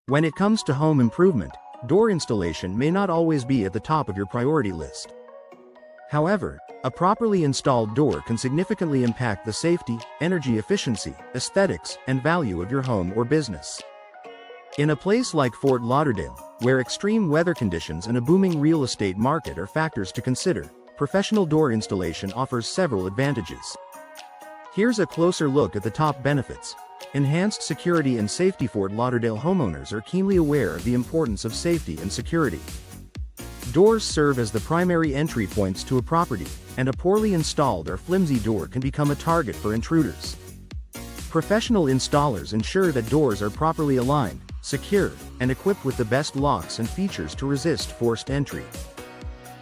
When it comes to home improvement, door installation may not always be at the top of your priority list. However, a properly installed door can significantly impact the safety, energy efficiency, aesthetics, and value of your home or business. In a place like Fort Lauderdale, where extreme weather conditions and a booming real estate market are factors to consider, professional door installation offers several advantages. Here's a closer look at the top benefits. Enhanced security and safety. Fort Lauderdale homeowners are keenly aware of the importance of safety and security. Doors serve as the primary entry points to a property, and a poorly installed or flimsy door can become a target for intruders. Professional installers ensure that doors are properly aligned, secure, and equipped with the best locks and features to resist forced entry.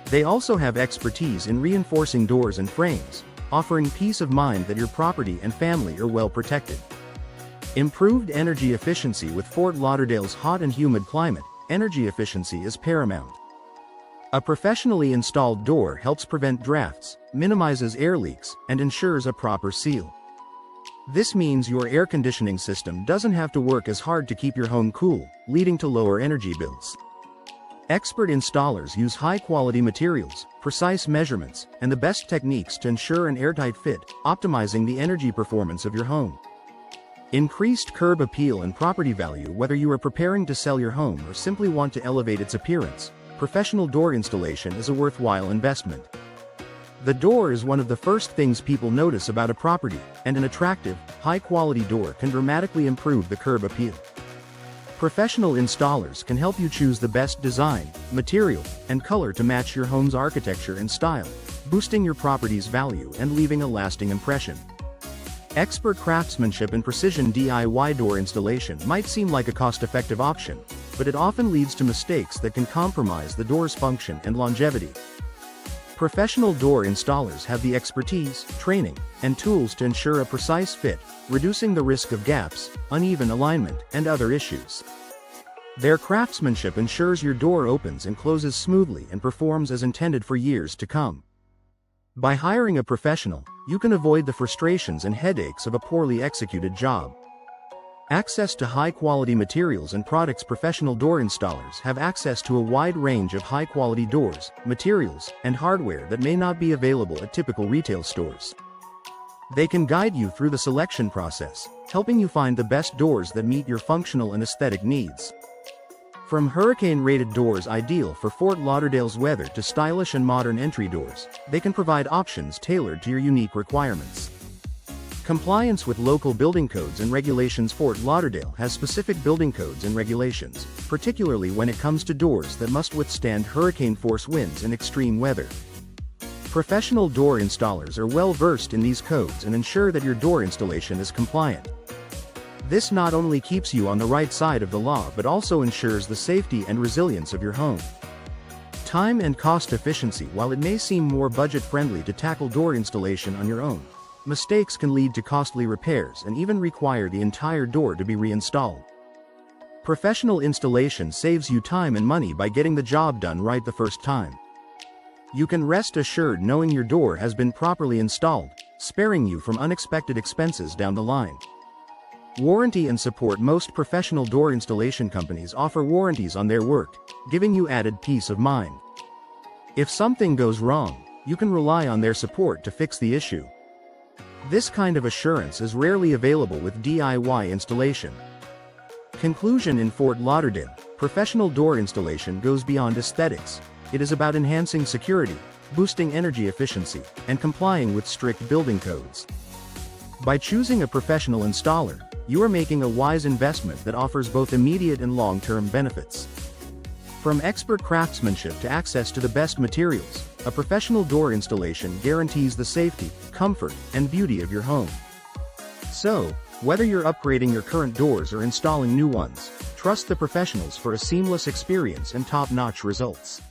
They also have expertise in reinforcing doors and frames, offering peace of mind that your property and family are well protected. Improved energy efficiency. With Fort Lauderdale's hot and humid climate, energy efficiency is paramount. A professionally installed door helps prevent drafts, minimizes air leaks, and ensures a proper seal. This means your air conditioning system doesn't have to work as hard to keep your home cool, leading to lower energy bills. Expert installers use high-quality materials, precise measurements, and the best techniques to ensure an airtight fit, optimizing the energy performance of your home. Increased curb appeal and property value. Whether you are preparing to sell your home or simply want to elevate its appearance, professional door installation is a worthwhile investment. The door is one of the first things people notice about a property, and an attractive, high-quality door can dramatically improve the curb appeal. Professional installers can help you choose the best design, material, and color to match your home's architecture and style, boosting your property's value and leaving a lasting impression. Expert craftsmanship and precision. DIY door installation might seem like a cost-effective option, but it often leads to mistakes that can compromise the door's function and longevity. Professional door installers have the expertise, training, and tools to ensure a precise fit, reducing the risk of gaps, uneven alignment, and other issues. Their craftsmanship ensures your door opens and closes smoothly and performs as intended for years to come. By hiring a professional, you can avoid the frustrations and headaches of a poorly executed job. Access to high-quality materials and products. Professional door installers have access to a wide range of high-quality doors, materials, and hardware that may not be available at typical retail stores. They can guide you through the selection process, helping you find the best doors that meet your functional and aesthetic needs. From hurricane-rated doors ideal for Fort Lauderdale's weather to stylish and modern entry doors, they can provide options tailored to your unique requirements. Compliance with local building codes and regulations. Fort Lauderdale has specific building codes and regulations, particularly when it comes to doors that must withstand hurricane-force winds and extreme weather. Professional door installers are well versed in these codes and ensure that your door installation is compliant. This not only keeps you on the right side of the law but also ensures the safety and resilience of your home. Time and cost efficiency. While it may seem more budget-friendly to tackle door installation on your own, mistakes can lead to costly repairs and even require the entire door to be reinstalled. Professional installation saves you time and money by getting the job done right the first time. You can rest assured knowing your door has been properly installed, sparing you from unexpected expenses down the line. Warranty and support. Most professional door installation companies offer warranties on their work, giving you added peace of mind. If something goes wrong, you can rely on their support to fix the issue. This kind of assurance is rarely available with DIY installation. Conclusion. In Fort Lauderdale, professional door installation goes beyond aesthetics. It is about enhancing security, boosting energy efficiency, and complying with strict building codes. By choosing a professional installer, you are making a wise investment that offers both immediate and long-term benefits. From expert craftsmanship to access to the best materials, a professional door installation guarantees the safety, comfort, and beauty of your home. So, whether you're upgrading your current doors or installing new ones, trust the professionals for a seamless experience and top-notch results.